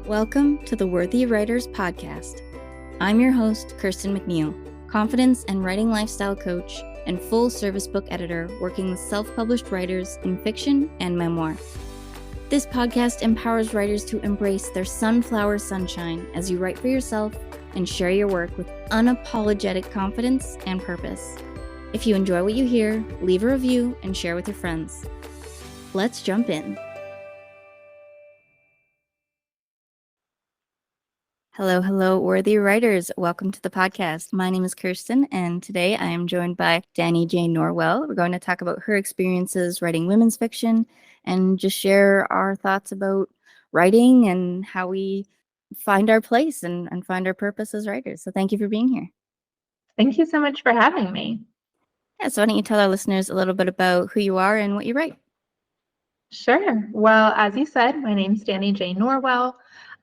Welcome to the Worthy Writers Podcast. I'm your host, Kirsten McNeil, confidence and writing lifestyle coach and full service book editor working with self-published writers in fiction and memoir. This podcast empowers writers to embrace their sunflower sunshine as you write for yourself and share your work with unapologetic confidence and purpose. If you enjoy what you hear, leave a review and share with your friends. Let's jump in. Hello, worthy writers. Welcome to the podcast. My name is Kirsten, and today I am joined by Dani J. Norwell. We're going to talk about her experiences writing women's fiction and just share our thoughts about writing and how we find our place and find our purpose as writers. So thank you for being here. Thank you so much for having me. Yeah, so why don't you tell our listeners a little bit about who you are and what you write? Sure. Well, as you said, my name's Dani J. Norwell.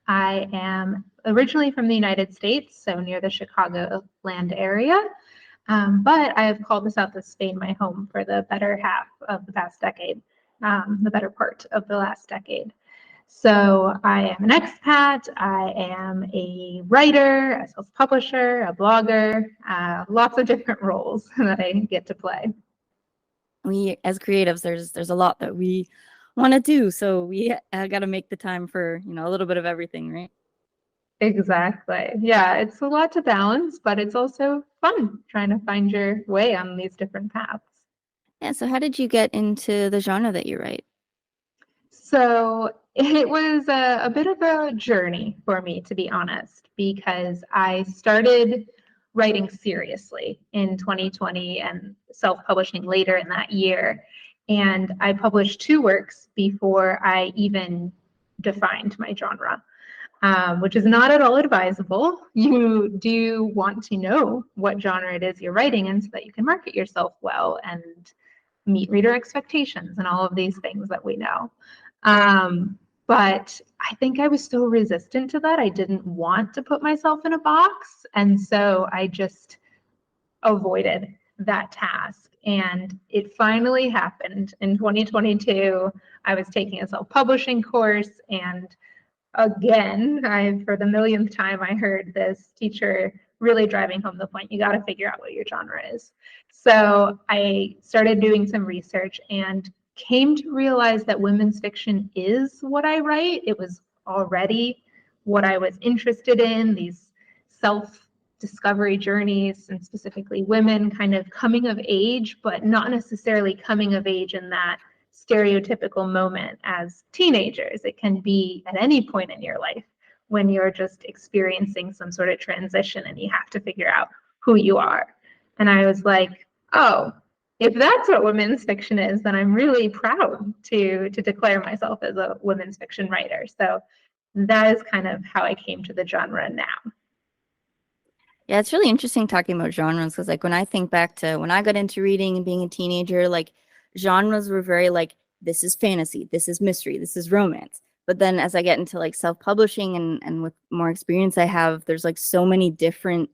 I am originally from the United States, so near the Chicagoland area, but I have called the south of Spain my home for the better half of the past decade, the better part of the last decade. So I am an expat, I am a writer, a self-publisher, a blogger, lots of different roles that I get to play. We, as creatives, there's a lot that we want to do, so we got to make the time for a little bit of everything, right? Exactly. Yeah, it's a lot to balance, but it's also fun trying to find your way on these different paths. Yeah, so how did you get into the genre that you write? So it was a bit of a journey for me, to be honest, because I started writing seriously in 2020 and self-publishing later in that year. And I published 2 works before I even defined my genre. Which is not at all advisable. You do want to know what genre it is you're writing in so that you can market yourself well and meet reader expectations and all of these things that we know. But I think I was so resistant to that. I didn't want to put myself in a box. And so I just avoided that task. And it finally happened in 2022. I was taking a self-publishing course, and again, for the millionth time, I heard this teacher really driving home the point, you got to figure out what your genre is. So I started doing some research and came to realize that women's fiction is what I write. It was already what I was interested in, these self-discovery journeys, and specifically women kind of coming of age, but not necessarily coming of age in that stereotypical moment as teenagers. It can be at any point in your life when you're just experiencing some sort of transition and you have to figure out who you are. And I was like, oh, if that's what women's fiction is, then I'm really proud to declare myself as a women's fiction writer. So that is kind of how I came to the genre now. Yeah, it's really interesting talking about genres because, when I think back to when I got into reading and being a teenager, genres were very this is fantasy, this is mystery, this is romance. But then as I get into self-publishing and with more experience I have, there's so many different,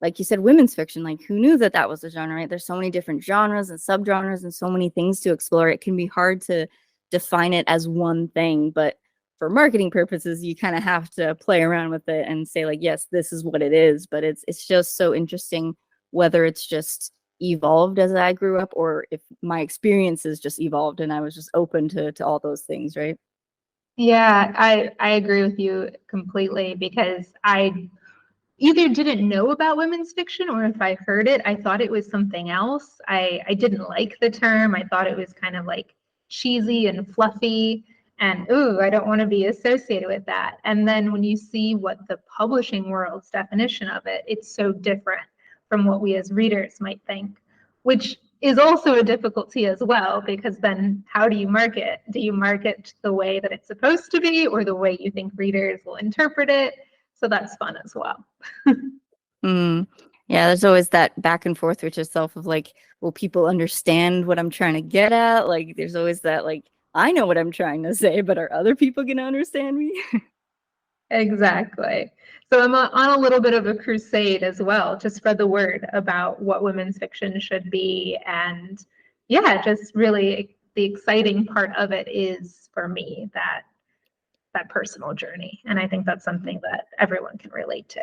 like you said, women's fiction. Who knew that was a genre, right? There's so many different genres and subgenres and so many things to explore. It can be hard to define it as one thing, but for marketing purposes, you kind of have to play around with it and say yes, this is what it is. But it's just so interesting whether it's just evolved as I grew up or if my experiences just evolved and I was just open to all those things, right? Yeah, I agree with you completely, because I either didn't know about women's fiction, or if I heard it, I thought it was something else. I didn't like the term. I thought it was kind of cheesy and fluffy, and ooh, I don't want to be associated with that. And then when you see what the publishing world's definition of it, it's so different from what we as readers might think, which is also a difficulty as well, because then how do you market? Do you market the way that it's supposed to be or the way you think readers will interpret it? So that's fun as well. Yeah, there's always that back and forth with yourself of will people understand what I'm trying to get at? There's always that I know what I'm trying to say, but are other people going to understand me? Exactly. So I'm on a little bit of a crusade as well to spread the word about what women's fiction should be. And yeah, just really the exciting part of it is for me that personal journey. And I think that's something that everyone can relate to.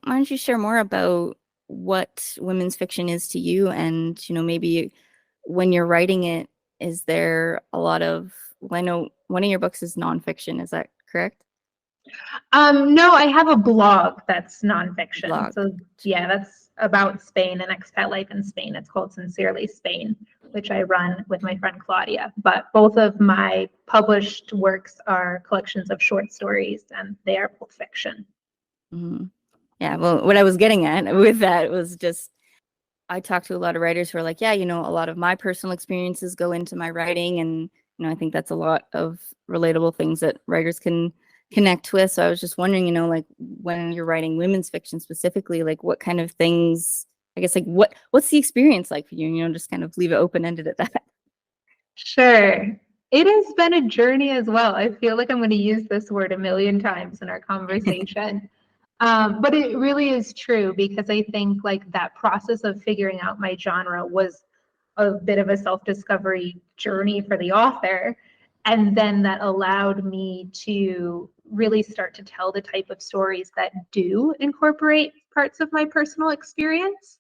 Why don't you share more about what women's fiction is to you, and maybe when you're writing it, is there a lot of, well, I know one of your books is nonfiction, is that correct? No, I have a blog that's nonfiction. Blog. So yeah, that's about Spain and expat life in Spain. It's called Sincerely Spain, which I run with my friend Claudia. But both of my published works are collections of short stories, and they are both fiction. Mm-hmm. Yeah, well, what I was getting at with that was just, I talk to a lot of writers who are like, yeah, a lot of my personal experiences go into my writing, and I think that's a lot of relatable things that writers can connect with. So I was just wondering, like when you're writing women's fiction specifically, like what kind of things, I guess, like what's the experience like for you? Just kind of leave it open-ended at that. Sure. It has been a journey as well. I feel like I'm going to use this word a million times in our conversation. But it really is true, because I think like that process of figuring out my genre was a bit of a self-discovery journey for the author. And then that allowed me to really start to tell the type of stories that do incorporate parts of my personal experience.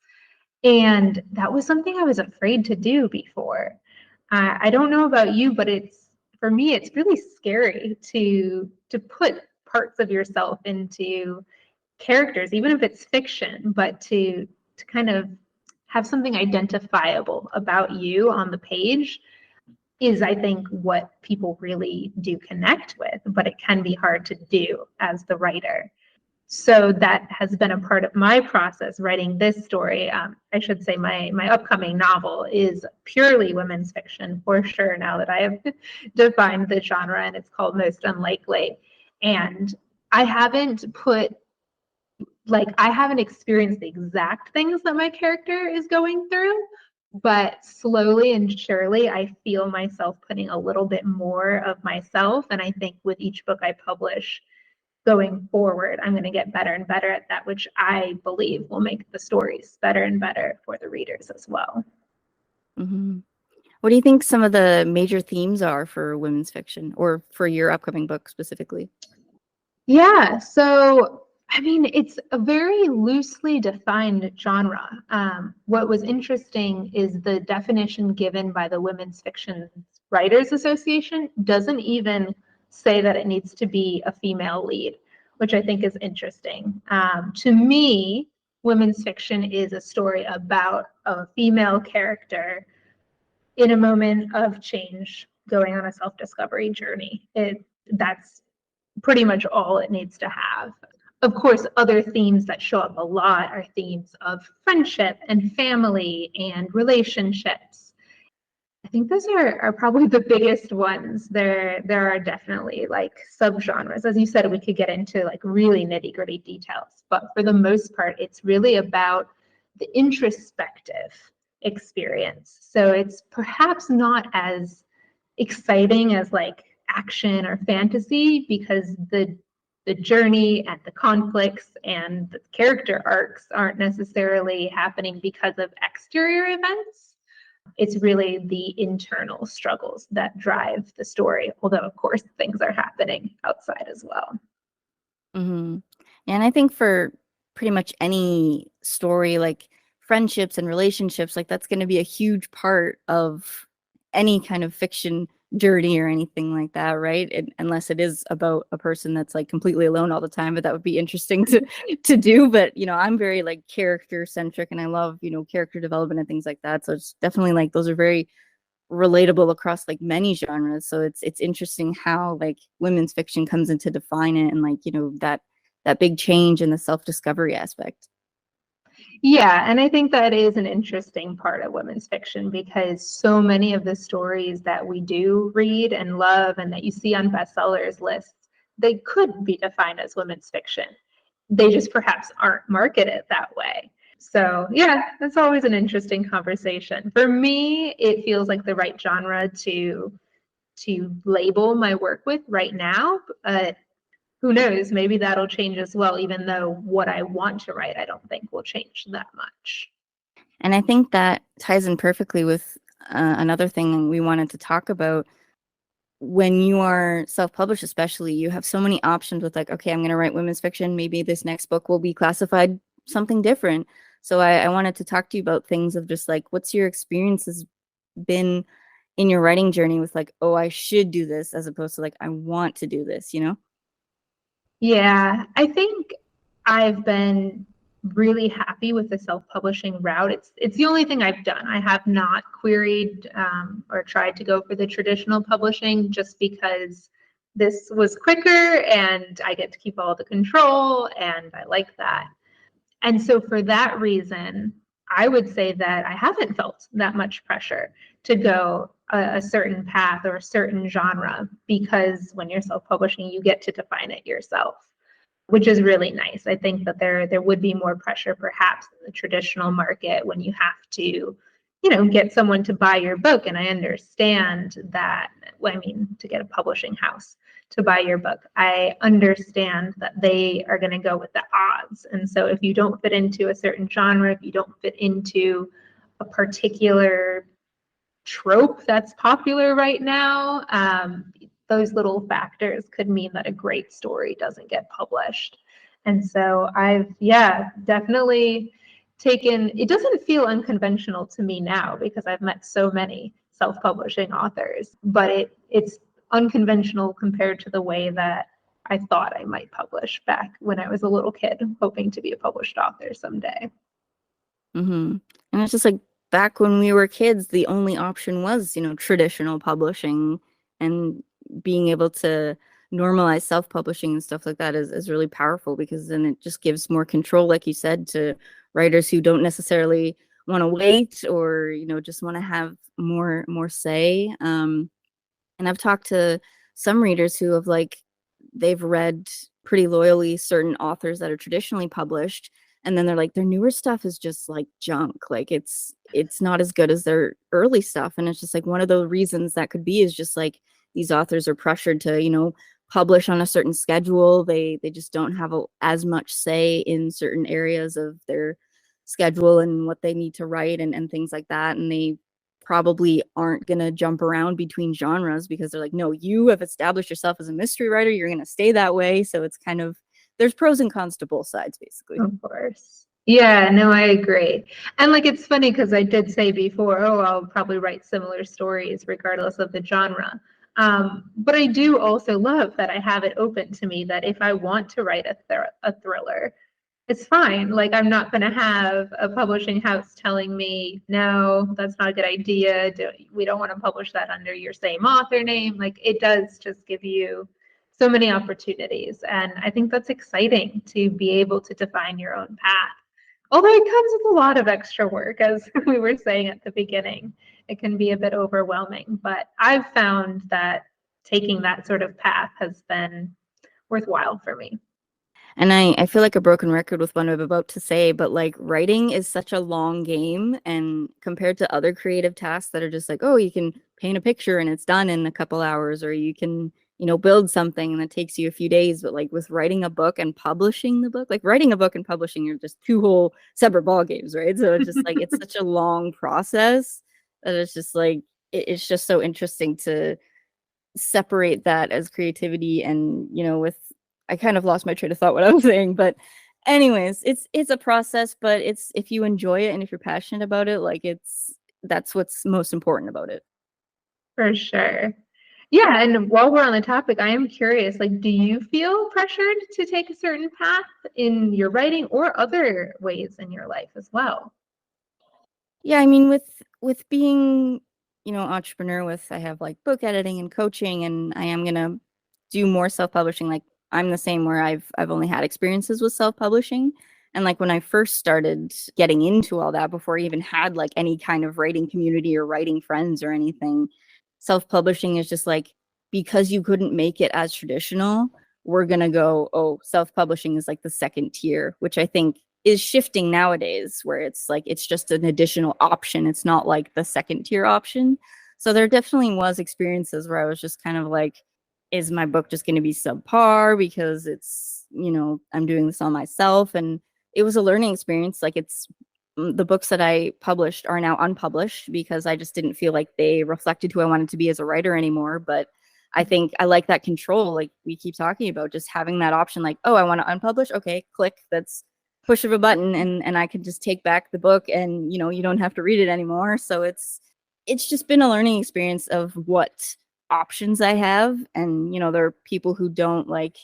And that was something I was afraid to do before. I don't know about you, but for me, it's really scary to put parts of yourself into characters, even if it's fiction, but to kind of have something identifiable about you on the page is, I think, what people really do connect with, but it can be hard to do as the writer. So that has been a part of my process writing this story. I should say my upcoming novel is purely women's fiction for sure, now that I have defined the genre, and it's called Most Unlikely. And I haven't I haven't experienced the exact things that my character is going through, but slowly and surely I feel myself putting a little bit more of myself. And I think with each book I publish going forward, I'm going to get better and better at that, which I believe will make the stories better and better for the readers as well. Mm-hmm. What do you think some of the major themes are for women's fiction, or for your upcoming book specifically? Yeah, so I mean, it's a very loosely defined genre. What was interesting is the definition given by the Women's Fiction Writers Association doesn't even say that it needs to be a female lead, which I think is interesting. To me, women's fiction is a story about a female character in a moment of change going on a self-discovery journey. That's pretty much all it needs to have. Of course, other themes that show up a lot are themes of friendship and family and relationships. I think those are probably the biggest ones. There are definitely like subgenres. As you said, we could get into like really nitty-gritty details, but for the most part, it's really about the introspective experience. So it's perhaps not as exciting as like action or fantasy, because the journey and the conflicts and the character arcs aren't necessarily happening because of exterior events. It's really the internal struggles that drive the story, although of course things are happening outside as well. Mm-hmm. And I think for pretty much any story, like friendships and relationships, like that's going to be a huge part of any kind of fiction journey or anything like that, right? Unless it is about a person that's like completely alone all the time, but that would be interesting to do. But I'm very like character centric, and I love character development and things like that. So it's definitely like those are very relatable across like many genres. So it's interesting how like women's fiction comes in to define it, and like that big change in the self-discovery aspect. Yeah, and I think that is an interesting part of women's fiction, because so many of the stories that we do read and love and that you see on bestsellers lists, they could be defined as women's fiction. They just perhaps aren't marketed that way. So yeah, that's always an interesting conversation. For me, it feels like the right genre to label my work with right now. But who knows, maybe that'll change as well, even though what I want to write, I don't think will change that much. And I think that ties in perfectly with another thing we wanted to talk about. when you are self-published, especially, you have so many options with like, okay, I'm going to write women's fiction. Maybe this next book will be classified something different. So I wanted to talk to you about things of just like, what's your experiences been in your writing journey with like, oh, I should do this as opposed to like, I want to do this, you know? Yeah, I think I've been really happy with the self-publishing route. It's the only thing I've done. I have not queried or tried to go for the traditional publishing just because this was quicker and I get to keep all the control and I like that. And so for that reason, I would say that I haven't felt that much pressure to go a certain path or a certain genre because when you're self-publishing, you get to define it yourself, which is really nice. I think that there would be more pressure perhaps in the traditional market when you have to, get someone to buy your book. And I understand that, well, I mean, to get a publishing house to buy your book, I understand that they are going to go with the odds. And so if you don't fit into a certain genre, if you don't fit into a particular trope that's popular right now, those little factors could mean that a great story doesn't get published. And so I've, yeah, definitely taken, it doesn't feel unconventional to me now because I've met so many self-publishing authors, but it's unconventional compared to the way that I thought I might publish back when I was a little kid, hoping to be a published author someday. Mm-hmm. And it's just like back when we were kids, the only option was, traditional publishing, and being able to normalize self-publishing and stuff like that is really powerful because then it just gives more control, like you said, to writers who don't necessarily want to wait or, just want to have more say. And I've talked to some readers who have like they've read pretty loyally certain authors that are traditionally published, and then they're like their newer stuff is just like junk. Like it's not as good as their early stuff. And it's just like one of the reasons that could be is just like these authors are pressured to, publish on a certain schedule. They just don't have as much say in certain areas of their schedule and what they need to write and things like that. And they probably aren't going to jump around between genres because they're like, no, you have established yourself as a mystery writer. You're going to stay that way. So it's kind of, there's pros and cons to both sides, basically. Of course. Yeah, no, I agree. And like it's funny because I did say before, oh, I'll probably write similar stories regardless of the genre. But I do also love that I have it open to me that if I want to write a thriller, it's fine. Like I'm not going to have a publishing house telling me, no, that's not a good idea. We don't want to publish that under your same author name. Like it does just give you so many opportunities. And I think that's exciting to be able to define your own path. Although it comes with a lot of extra work, as we were saying at the beginning, it can be a bit overwhelming. But I've found that taking that sort of path has been worthwhile for me. And I feel like a broken record with what I'm about to say, but like writing is such a long game. And compared to other creative tasks that are just like, oh, you can paint a picture and it's done in a couple hours, or you can, build something and it takes you a few days. But like with writing a book and publishing the book, like writing a book and publishing are just two whole separate ball games, right? So it's just like, it's such a long process that it's just like, it's just so interesting to separate that as creativity. And with I kind of lost my train of thought what I was saying, but anyways, it's a process, but it's if you enjoy it and if you're passionate about it, like that's what's most important about it. For sure. Yeah, and while we're on the topic, I am curious, like, do you feel pressured to take a certain path in your writing or other ways in your life as well? Yeah, I mean with being, entrepreneur, with I have like book editing and coaching, and I am gonna do more self-publishing. Like I'm the same where I've only had experiences with self-publishing. And like when I first started getting into all that before I even had like any kind of writing community or writing friends or anything, self-publishing is just like because you couldn't make it as traditional, we're gonna go, oh, self-publishing is like the second tier, which I think is shifting nowadays where it's like it's just an additional option. It's not like the second tier option. So there definitely was experiences where I was just kind of like, is my book just going to be subpar because it's, I'm doing this on myself? And it was a learning experience. Like the books that I published are now unpublished because I just didn't feel like they reflected who I wanted to be as a writer anymore. But I think I like that control, like we keep talking about, just having that option, like, oh, I want to unpublish. Okay, click. That's push of a button, and I can just take back the book, and you don't have to read it anymore. So it's just been a learning experience of what options I have. And there are people who don't like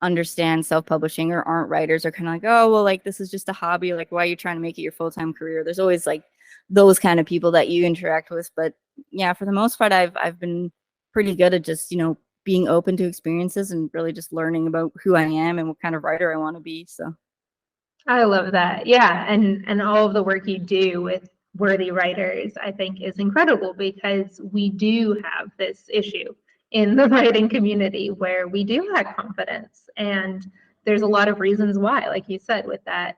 understand self-publishing or aren't writers, are kind of like, oh, well, like this is just a hobby, like why are you trying to make it your full-time career? There's always like those kind of people that you interact with. But yeah, for the most part, I've been pretty good at just being open to experiences and really just learning about who I am and what kind of writer I want to be. So I love that. Yeah, and all of the work you do with worthy writers, I think, is incredible, because we do have this issue in the writing community where we do lack confidence, and there's a lot of reasons why, like you said, with that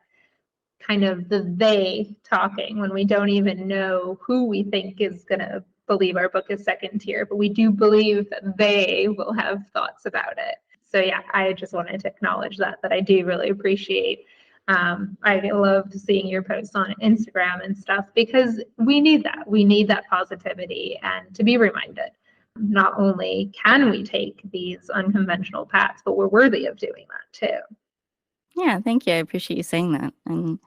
kind of the they talking, when we don't even know who we think is going to believe our book is second tier, but we do believe that they will have thoughts about it. So yeah, I just wanted to acknowledge that I do really appreciate. I love seeing your posts on Instagram and stuff, because we need that. We need that positivity, and to be reminded, not only can we take these unconventional paths, but we're worthy of doing that too. yeah, thank you. I appreciate you saying that. And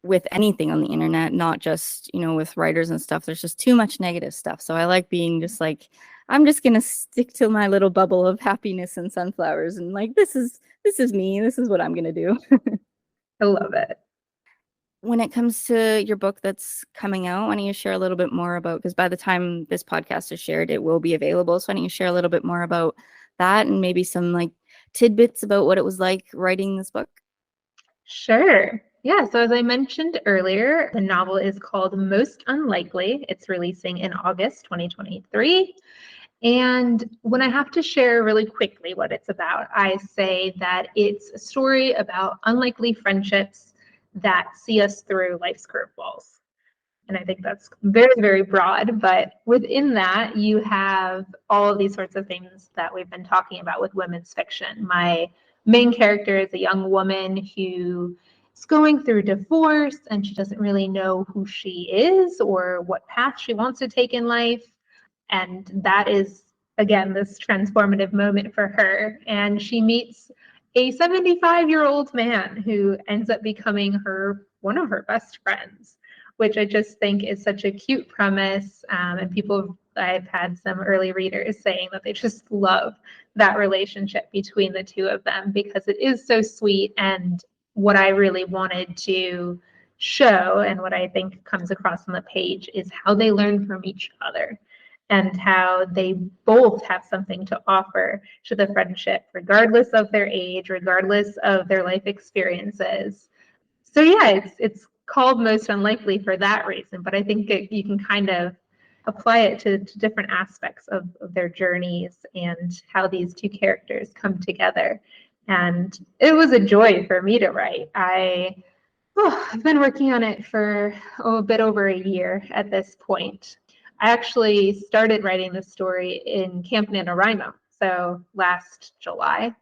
with anything on the internet, not just, with writers and stuff, there's just too much negative stuff. So I like being just like, I'm just going to stick to my little bubble of happiness and sunflowers. And like, this is me. This is what I'm going to do. I love it. When it comes to your book that's coming out, why don't you share a little bit more about, because by the time this podcast is shared, it will be available. So why don't you share a little bit more about that, and maybe some like tidbits about what it was like writing this book? Sure. Yeah, so as I mentioned earlier, the novel is called Most Unlikely. It's releasing in August 2023. And when I have to share really quickly what it's about, I say that it's a story about unlikely friendships that see us through life's curveballs. And I think that's very, very broad, but within that, you have all of these sorts of things that we've been talking about with women's fiction. My main character is a young woman who is going through divorce, and she doesn't really know who she is or what path she wants to take in life. And that is, again, this transformative moment for her. And she meets a 75-year-old man who ends up becoming one of her best friends, which I just think is such a cute premise. And I've had some early readers saying that they just love that relationship between the two of them, because it is so sweet. And what I really wanted to show, and what I think comes across on the page, is how they learn from each other, and how they both have something to offer to the friendship, regardless of their age, regardless of their life experiences. So yeah, it's called Most Unlikely for that reason, but I think you can kind of apply it to different aspects of their journeys and how these two characters come together. And it was a joy for me to write. I've been working on it for a bit over a year at this point. I actually started writing this story in Camp NaNoWriMo, so last July,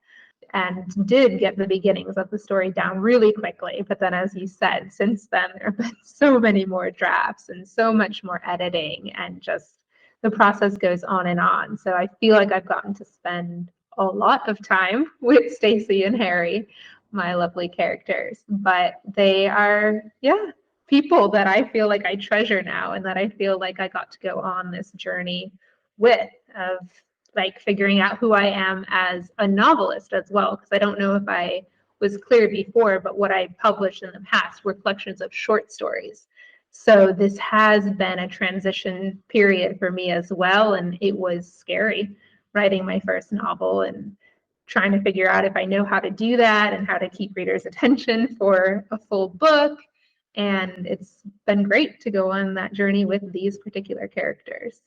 and did get the beginnings of the story down really quickly. But then, as you said, since then, there have been so many more drafts and so much more editing, and just the process goes on and on. So I feel like I've gotten to spend a lot of time with Stacy and Harry, my lovely characters. But they are, yeah, people that I feel like I treasure now, and that I feel like I got to go on this journey with, of like figuring out who I am as a novelist as well, because I don't know if I was clear before, but what I published in the past were collections of short stories. So this has been a transition period for me as well, and it was scary writing my first novel and trying to figure out if I know how to do that and how to keep readers' attention for a full book. And it's been great to go on that journey with these particular characters.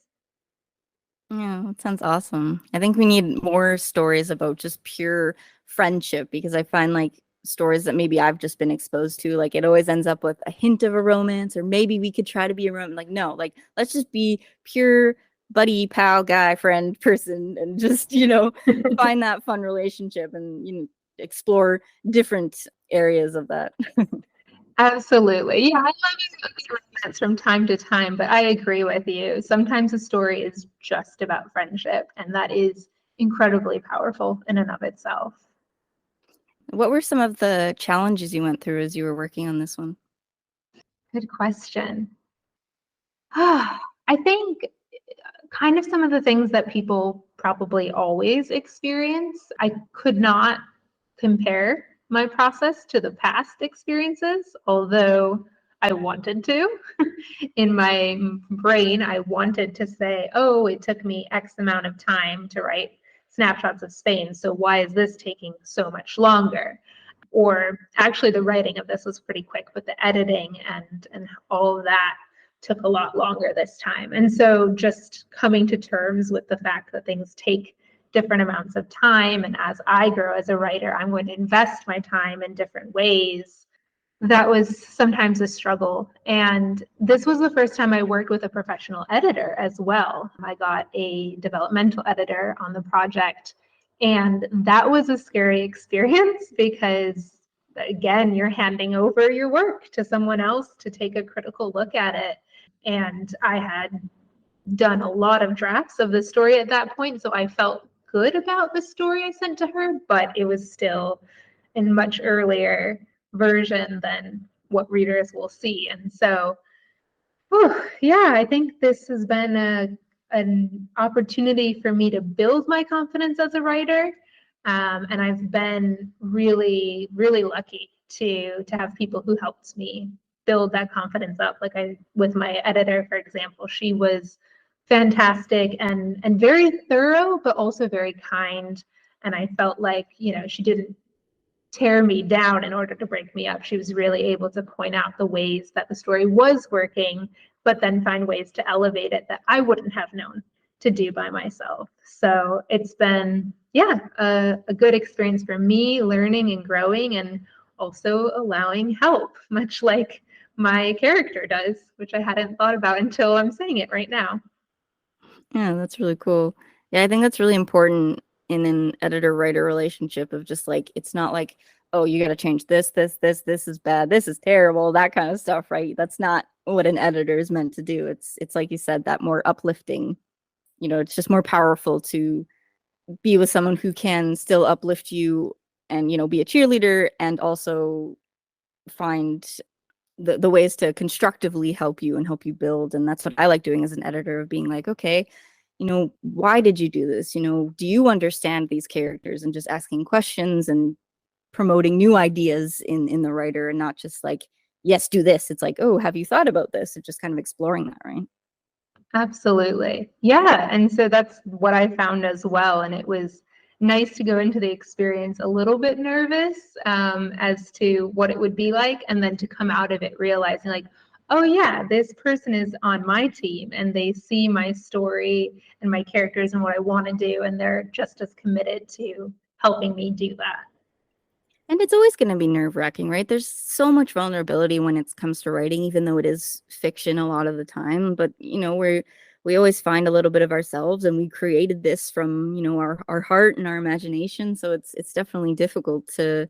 Yeah, that sounds awesome. I think we need more stories about just pure friendship, because I find like stories that maybe I've just been exposed to, like it always ends up with a hint of a romance, or maybe we could try to be a romance. Like, no, like let's just be pure buddy, pal, guy, friend, person, and just, find that fun relationship and, explore different areas of that. Absolutely. Yeah, I love chance from time to time, but I agree with you. Sometimes a story is just about friendship, and that is incredibly powerful in and of itself. What were some of the challenges you went through as you were working on this one? Good question. I think kind of some of the things that people probably always experience. I could not compare my process to the past experiences, although I wanted to. In my brain, I wanted to say, oh, it took me X amount of time to write Snapshots of Spain, so why is this taking so much longer? Or actually, the writing of this was pretty quick, but the editing and all of that took a lot longer this time. And so just coming to terms with the fact that things take different amounts of time, and as I grow as a writer, I'm going to invest my time in different ways. That was sometimes a struggle. And this was the first time I worked with a professional editor as well. I got a developmental editor on the project, and that was a scary experience because, again, you're handing over your work to someone else to take a critical look at it. And I had done a lot of drafts of the story at that point, so I felt good about the story I sent to her, but it was still in much earlier version than what readers will see. And so, yeah, I think this has been an opportunity for me to build my confidence as a writer. And I've been really, really lucky to have people who helped me build that confidence up. Like with my editor, for example, she was fantastic and very thorough, but also very kind. And I felt like, she didn't tear me down in order to break me up. She was really able to point out the ways that the story was working, but then find ways to elevate it that I wouldn't have known to do by myself. So it's been, yeah, a good experience for me, learning and growing, and also allowing help, much like my character does, which I hadn't thought about until I'm saying it right now. Yeah, that's really cool. Yeah, I think that's really important in an editor-writer relationship of just like, it's not like, oh, you got to change this is bad, this is terrible, that kind of stuff, right? That's not what an editor is meant to do. It's like you said, that more uplifting, it's just more powerful to be with someone who can still uplift you and, be a cheerleader and also find the ways to constructively help you and help you build. And that's what I like doing as an editor, of being like, okay, why did you do this? Do you understand these characters? And just asking questions and promoting new ideas in the writer, and not just like, yes, do this. It's like, oh, have you thought about this? It's just kind of exploring that, right? Absolutely. Yeah. And so that's what I found as well. And it was nice to go into the experience a little bit nervous as to what it would be like, and then to come out of it realizing, like, oh, yeah, this person is on my team and they see my story and my characters and what I want to do. And they're just as committed to helping me do that. And it's always going to be nerve-wracking, right? There's so much vulnerability when it comes to writing, even though it is fiction a lot of the time. But we always find a little bit of ourselves, and we created this from our heart and our imagination. So it's definitely difficult to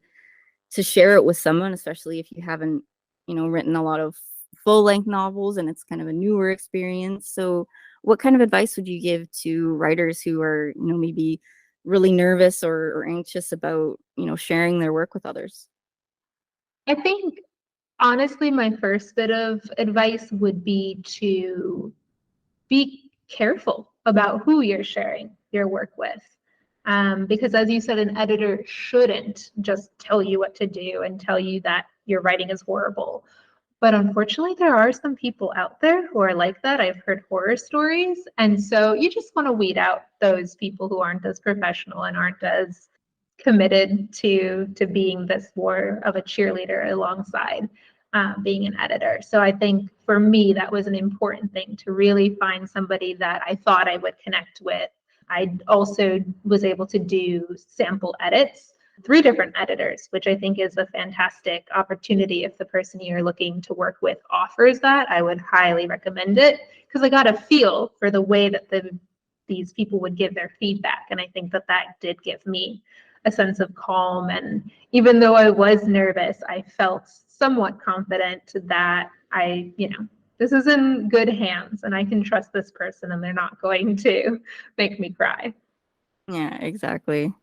share it with someone, especially if you haven't written a lot of full-length novels and it's kind of a newer experience. So what kind of advice would you give to writers who are maybe really nervous or anxious about sharing their work with others? I think, honestly, my first bit of advice would be to be careful about who you're sharing your work with. Because as you said, an editor shouldn't just tell you what to do and tell you that your writing is horrible. But unfortunately, there are some people out there who are like that. I've heard horror stories. And so you just want to weed out those people who aren't as professional and aren't as committed to being this more of a cheerleader alongside being an editor. So I think for me, that was an important thing, to really find somebody that I thought I would connect with. I also was able to do sample edits, 3 different editors, which I think is a fantastic opportunity. If the person you're looking to work with offers that, I would highly recommend it, because I got a feel for the way that these people would give their feedback. And I think that did give me a sense of calm. And even though I was nervous, I felt somewhat confident that I this is in good hands and I can trust this person and they're not going to make me cry. Yeah, exactly.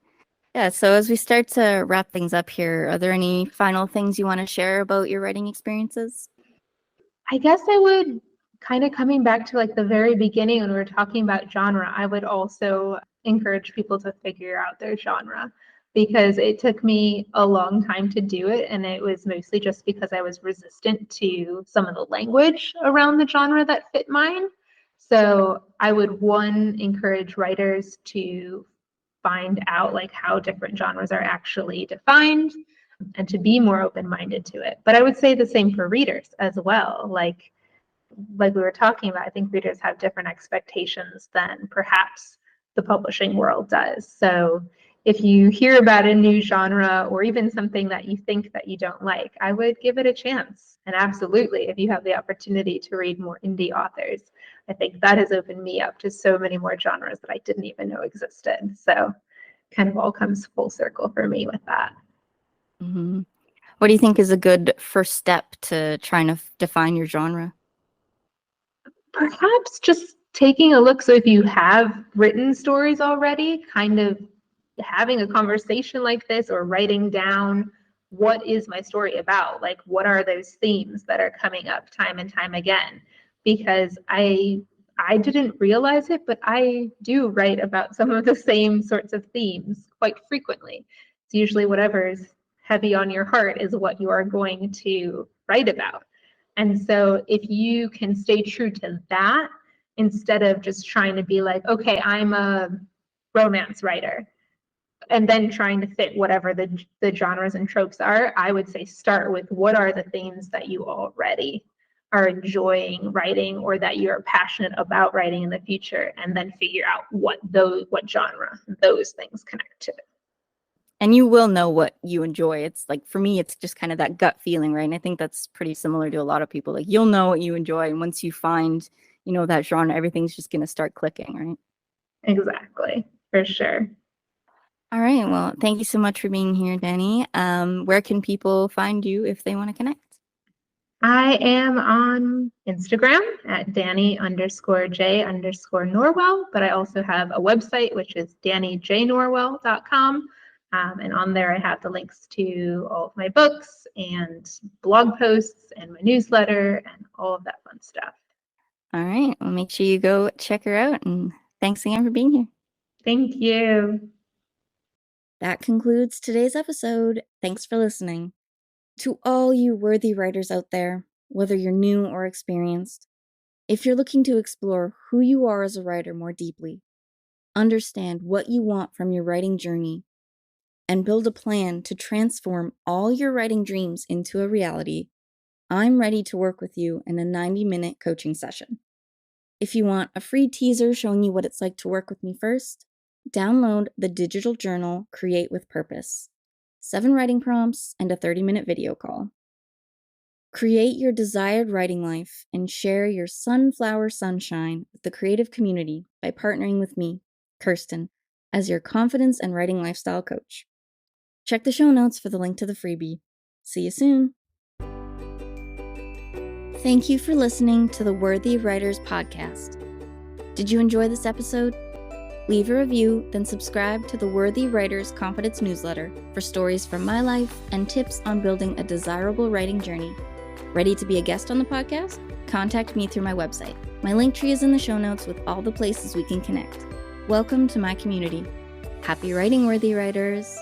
Yeah, so as we start to wrap things up here, are there any final things you want to share about your writing experiences? I guess I would, kind of coming back to like the very beginning when we were talking about genre, I would also encourage people to figure out their genre because it took me a long time to do it. And it was mostly just because I was resistant to some of the language around the genre that fit mine. So I would, one, encourage writers to find out like how different genres are actually defined and to be more open-minded to it. But I would say the same for readers as well. Like we were talking about, I think readers have different expectations than perhaps the publishing world does. So if you hear about a new genre or even something that you think that you don't like, I would give it a chance. And absolutely, if you have the opportunity to read more indie authors, I think that has opened me up to so many more genres that I didn't even know existed. So kind of all comes full circle for me with that. Mm-hmm. What do you think is a good first step to trying to define your genre? Perhaps just taking a look. So if you have written stories already, kind of having a conversation like this or writing down what is my story about? Like, what are those themes that are coming up time and time again? Because I didn't realize it, but I do write about some of the same sorts of themes quite frequently. It's usually whatever's heavy on your heart is what you are going to write about. And so if you can stay true to that, instead of just trying to be like, okay, I'm a romance writer, and then trying to fit whatever the genres and tropes are, I would say start with what are the themes that you already are enjoying writing or that you're passionate about writing in the future, and then figure out what genre those things connect to. And you will know what you enjoy. It's like, for me, it's just kind of that gut feeling, right? And I think that's pretty similar to a lot of people. Like, you'll know what you enjoy. And once you find, that genre, everything's just going to start clicking, right? Exactly, for sure. All right. Well, thank you so much for being here, Dani. Where can people find you if they want to connect? I am on Instagram at Dani_J_Norwell, but I also have a website, which is DaniJNorwell.com. And on there, I have the links to all of my books and blog posts and my newsletter and all of that fun stuff. All right. Well, make sure you go check her out. And thanks again for being here. Thank you. That concludes today's episode. Thanks for listening. To all you worthy writers out there, whether you're new or experienced, if you're looking to explore who you are as a writer more deeply, understand what you want from your writing journey, and build a plan to transform all your writing dreams into a reality, I'm ready to work with you in a 90-minute coaching session. If you want a free teaser showing you what it's like to work with me first, download the digital journal Create with Purpose, 7 writing prompts, and a 30-minute video call. Create your desired writing life and share your sunflower sunshine with the creative community by partnering with me, Kirsten, as your confidence and writing lifestyle coach. Check the show notes for the link to the freebie. See you soon. Thank you for listening to the Worthy Writers Podcast. Did you enjoy this episode? Leave a review, then subscribe to the Worthy Writers Confidence newsletter for stories from my life and tips on building a desirable writing journey. Ready to be a guest on the podcast? Contact me through my website. My link tree is in the show notes with all the places we can connect. Welcome to my community. Happy writing, Worthy Writers!